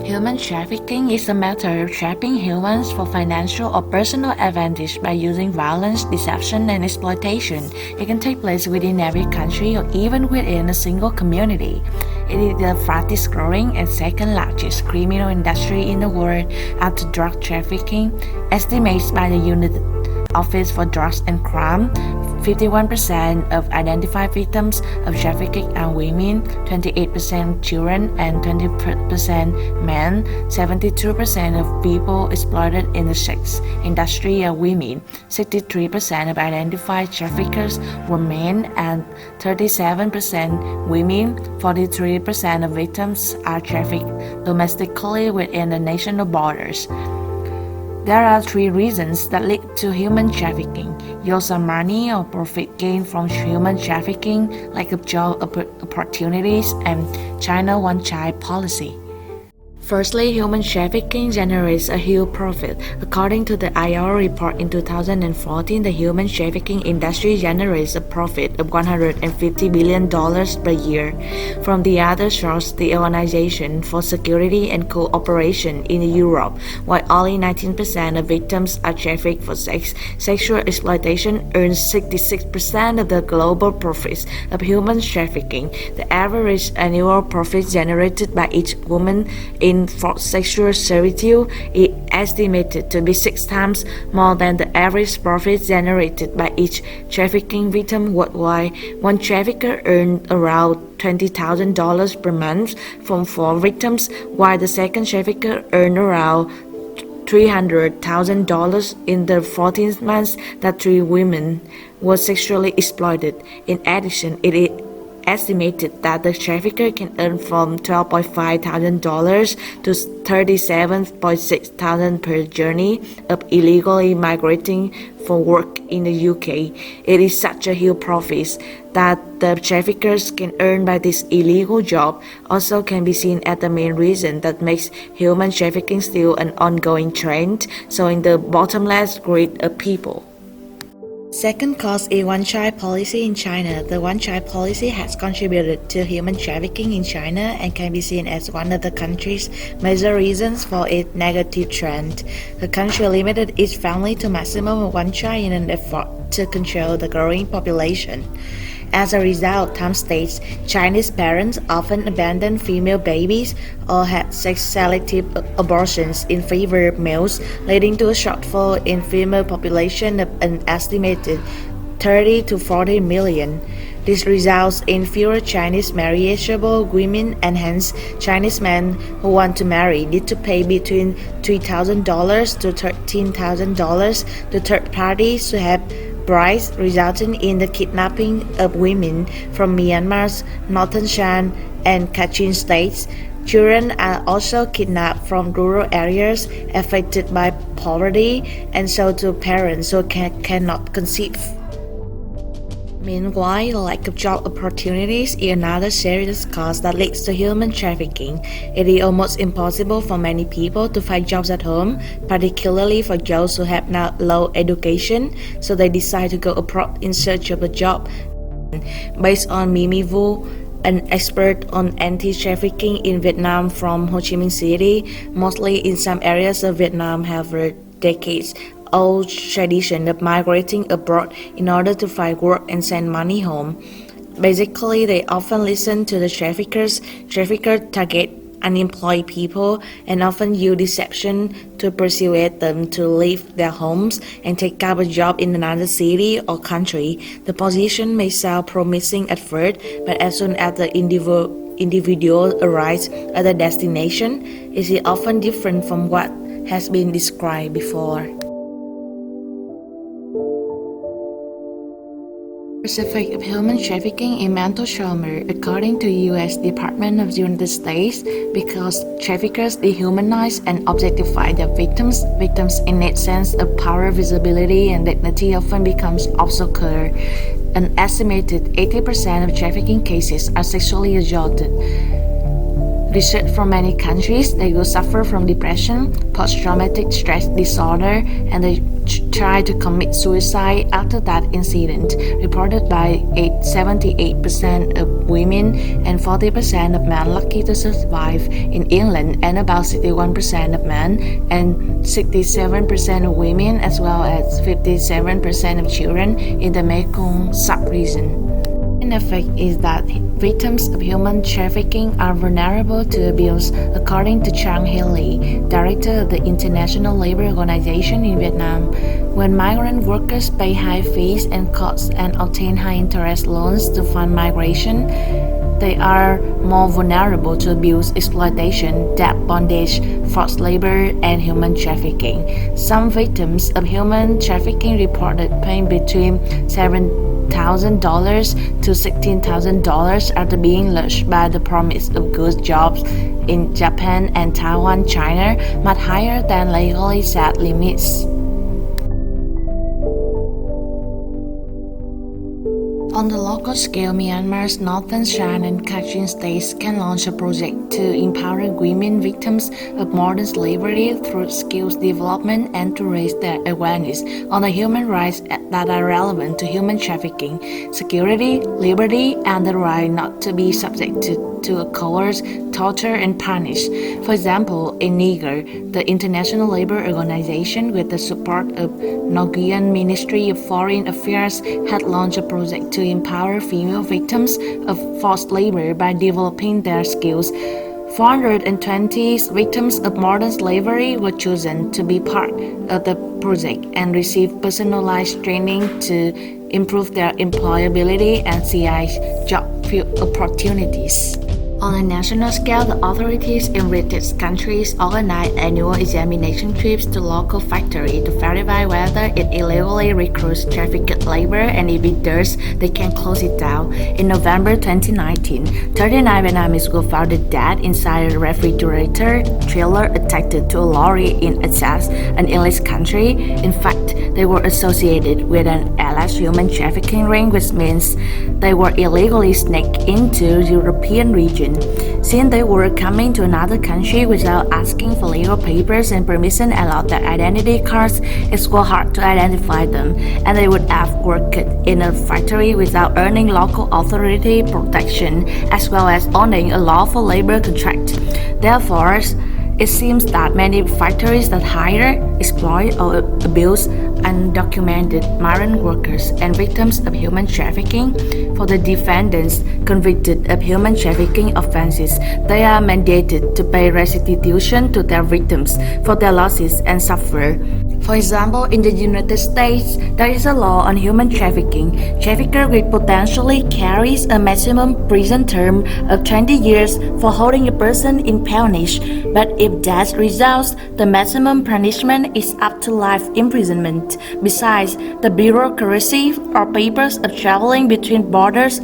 Human trafficking is a method of trapping humans for financial or personal advantage by using violence, deception, and exploitation. It can take place within every country or even within a single community. It is the fastest growing and second largest criminal industry in the world after drug trafficking. Estimates by the United Office for Drugs and Crime, 51% of identified victims of trafficking are women, 28% children, and 20% men. 72% of people exploited in the sex industry are women. 63% of identified traffickers were men and 37% women. 43% of victims are trafficked domestically within the national borders. There are three reasons that lead to human trafficking. Use of money or profit gained from human trafficking, lack of job opportunities, and China one-child policy. Firstly, human trafficking generates a huge profit. According to the IR report in 2014, the human trafficking industry generates a profit of $150 billion per year. From the other source, the Organization for Security and Cooperation in Europe, while only 19% of victims are trafficked for sex, sexual exploitation earns 66% of the global profits of human trafficking. The average annual profit generated by each woman in forced sexual servitude is estimated to be 6 times more than the average profits generated by each trafficking victim worldwide. One trafficker earned around $20,000 per month from 4 victims, while the second trafficker earned around $300,000 in the 14 months that 3 women were sexually exploited. In addition, it is estimated that the trafficker can earn from $12,500 to $37,600 per journey of illegally migrating for work in the UK. It is such a huge profit that the traffickers can earn by this illegal job also can be seen as the main reason that makes human trafficking still an ongoing trend, showing the bottomless greed of people. Second cause is one-child policy in China. The one-child policy has contributed to human trafficking in China and can be seen as one of the country's major reasons for its negative trend. The country limited its family to maximum of 1 child in an effort to control the growing population. As a result, some states, Chinese parents often abandon female babies or had sex-selective abortions in favor of males, leading to a shortfall in female population of an estimated 30 to 40 million. This results in fewer Chinese marriageable women, and hence Chinese men who want to marry need to pay between $3,000 to $13,000 to third parties to have brides, resulting in the kidnapping of women from Myanmar's northern Shan and Kachin states. Children are also kidnapped from rural areas affected by poverty and sold to parents who cannot conceive. Meanwhile, the lack of job opportunities is another serious cause that leads to human trafficking. It is almost impossible for many people to find jobs at home, particularly for those who have not low education, so they decide to go abroad in search of a job. Based on Mimi Vu, an expert on anti-trafficking in Vietnam from Ho Chi Minh City, mostly in some areas of Vietnam have a decades-old tradition of migrating abroad in order to find work and send money home. Basically, they often listen to the traffickers. Traffickers target unemployed people and often use deception to persuade them to leave their homes and take up a job in another city or country. The position may sound promising at first, but as soon as the individual arrives at the destination, it is often different from what has been described before. Specific of human trafficking in mental trauma, according to U.S. Department of the United States, because traffickers dehumanize and objectify their victims. Victims' innate sense of power, visibility, and dignity often becomes obscured. An estimated 80% of trafficking cases are sexually assaulted. Research from many countries, they will suffer from depression, post-traumatic stress disorder, and they try to commit suicide after that incident, reported by 78% of women and 40% of men lucky to survive in England, and about 61% of men and 67% of women, as well as 57% of children in the Mekong sub-region. An effect is that victims of human trafficking are vulnerable to abuse, according to Tram Anh, director of the International Labour Organization in Vietnam. When migrant workers pay high fees and costs and obtain high-interest loans to fund migration, they are more vulnerable to abuse, exploitation, debt bondage, forced labor, and human trafficking. Some victims of human trafficking reported paying between $7,000 to $16,000 after being lured by the promise of good jobs in Japan and Taiwan, China, much higher than legally set limits. On the local scale, Myanmar's northern Shan and Kachin states can launch a project to empower women victims of modern slavery through skills development and to raise their awareness on the human rights that are relevant to human trafficking, security, liberty, and the right not to be subject to coerce, torture, and punish. For example, in Niger, the International Labour Organization, with the support of Norwegian Ministry of Foreign Affairs, had launched a project to empower female victims of forced labor by developing their skills. 420 victims of modern slavery were chosen to be part of the project and receive personalized training to improve their employability and seize job opportunities. On a national scale, the authorities in British countries organize annual examination trips to local factories to verify whether it illegally recruits trafficked labor, and if it does, they can close it down. In November 2019, 39 Vietnamese were found dead inside a refrigerator trailer attached to a lorry in Alsace, an English country. In fact, they were associated with an alleged human trafficking ring, which means they were illegally sneaked into the European region. Since they were coming to another country without asking for legal papers and permission allowed their identity cards, it was hard to identify them, and they would have worked in a factory without earning local authority protection, as well as owning a lawful labor contract. Therefore, it seems that many factories that hire, exploit, or abuse undocumented migrant workers and victims of human trafficking. For the defendants convicted of human trafficking offenses, they are mandated to pay restitution to their victims for their losses and suffer. For example, in the United States, there is a law on human trafficking. Trafficker will potentially carries a maximum prison term of 20 years for holding a person in bondage, but if death results, the maximum punishment is up to life imprisonment. Besides, the bureaucracy or papers of traveling between borders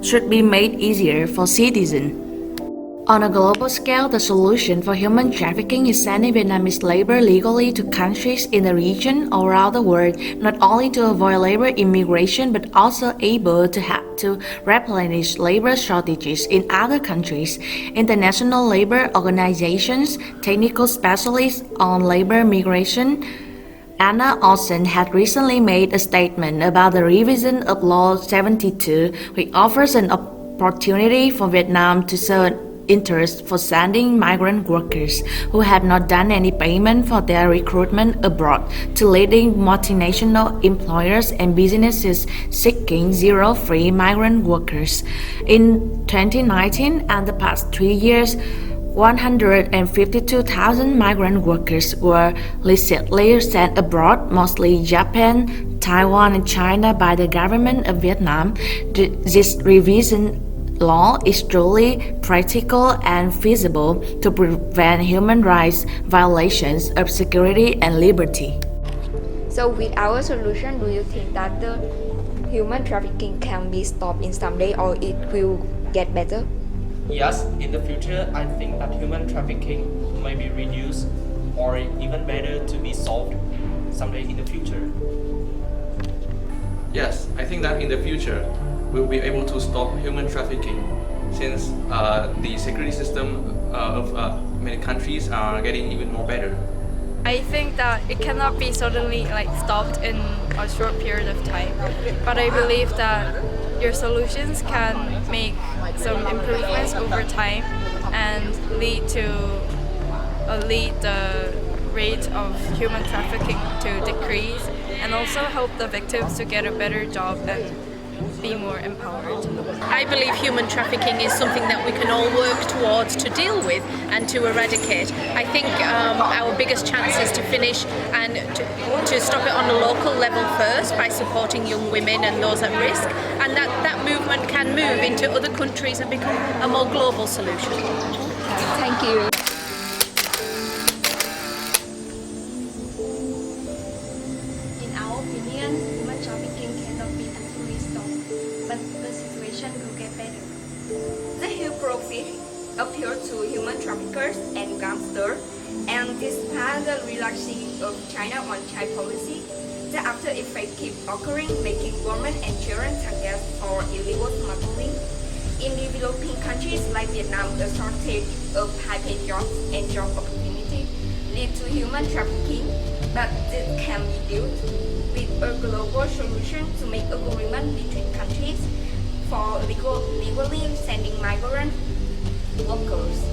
should be made easier for citizens. On a global scale, the solution for human trafficking is sending Vietnamese labor legally to countries in the region or around the world, not only to avoid labor immigration, but also able to have to replenish labor shortages in other countries. International labor organizations, technical specialists on labor migration, Anna Olsen had recently made a statement about the revision of Law 72, which offers an opportunity for Vietnam to show interest for sending migrant workers who have not done any payment for their recruitment abroad to leading multinational employers and businesses seeking zero-free migrant workers. In 2019 and the past 3 years, 152,000 migrant workers were illicitly sent abroad, mostly Japan, Taiwan, and China, by the government of Vietnam. This revision law is truly practical and feasible to prevent human rights violations of security and liberty. So with our solution, do you think that the human trafficking can be stopped in some day, or it will get better? Yes, in the future, I think that human trafficking may be reduced or even better to be solved someday in the future. Yes, I think that in the future, we'll be able to stop human trafficking since the security system of many countries are getting even more better. I think that it cannot be suddenly stopped in a short period of time, but I believe that your solutions can make some improvements over time and lead the rate of human trafficking to decrease, and also help the victims to get a better job and be more empowered. I believe human trafficking is something that we can all work towards to deal with and to eradicate. I think our biggest chance is to finish and to stop it on a local level first by supporting young women and those at risk, and that movement can move into other countries and become a more global solution. Thank you. In our opinion, human trafficking cannot be totally stopped, but the situation will get better. The huge profit appeal to human traffickers and gangsters, and despite the relaxing of China on child policy, the after effects keep occurring, making women and children targets for illegal smuggling. In developing countries like Vietnam, the shortage of high-paid jobs and job opportunities lead to human trafficking, but this can be dealt with a global solution to make agreement between countries for legally sending migrant workers.